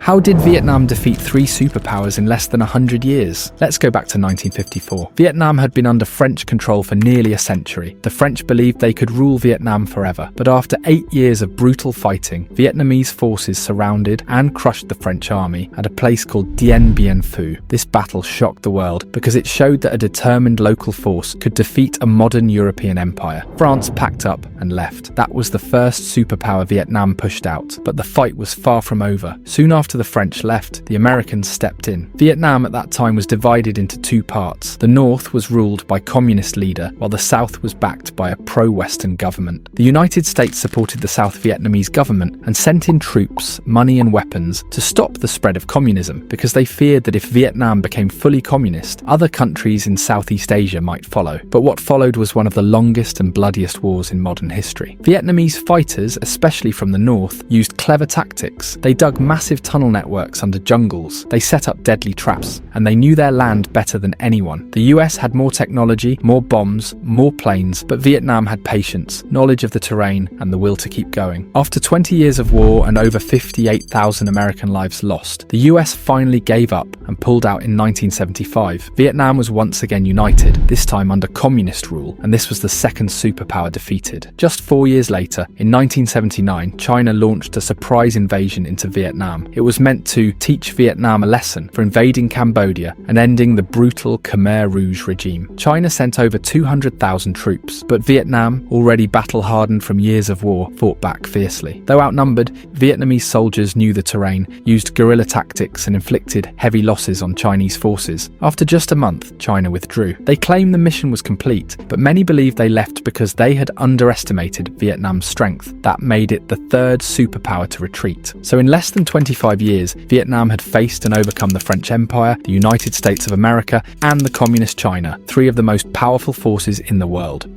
How did Vietnam defeat three superpowers in less than 100 years? Let's go back to 1954. Vietnam had been under French control for nearly a century. The French believed they could rule Vietnam forever. But after 8 years of brutal fighting, Vietnamese forces surrounded and crushed the French army at a place called Dien Bien Phu. This battle shocked the world because it showed that a determined local force could defeat a modern European empire. France packed up and left. That was the first superpower Vietnam pushed out. But the fight was far from over. Soon after the French left, the Americans stepped in. Vietnam at that time was divided into two parts. The north was ruled by communist leader, while the south was backed by a pro-Western government. The United States supported the South Vietnamese government and sent in troops, money and weapons to stop the spread of communism because they feared that if Vietnam became fully communist, other countries in Southeast Asia might follow. But what followed was one of the longest and bloodiest wars in modern history. Vietnamese fighters, especially from the north, used clever tactics. They dug massive tunnel networks under jungles, they set up deadly traps, and they knew their land better than anyone. The US had more technology, more bombs, more planes, but Vietnam had patience, knowledge of the terrain, and the will to keep going. After 20 years of war and over 58,000 American lives lost, the US finally gave up and pulled out in 1975. Vietnam was once again united, this time under communist rule, and this was the second superpower defeated. Just 4 years later, in 1979, China launched a surprise invasion into Vietnam. It was meant to teach Vietnam a lesson for invading Cambodia and ending the brutal Khmer Rouge regime. China sent over 200,000 troops, but Vietnam, already battle-hardened from years of war, fought back fiercely. Though outnumbered, Vietnamese soldiers knew the terrain, used guerrilla tactics and inflicted heavy losses on Chinese forces. After just a month, China withdrew. They claimed the mission was complete, but many believe they left because they had underestimated Vietnam's strength. That made it the third superpower to retreat. So in less than 25 years, Vietnam had faced and overcome the French Empire, the United States of America, and the Communist China, three of the most powerful forces in the world.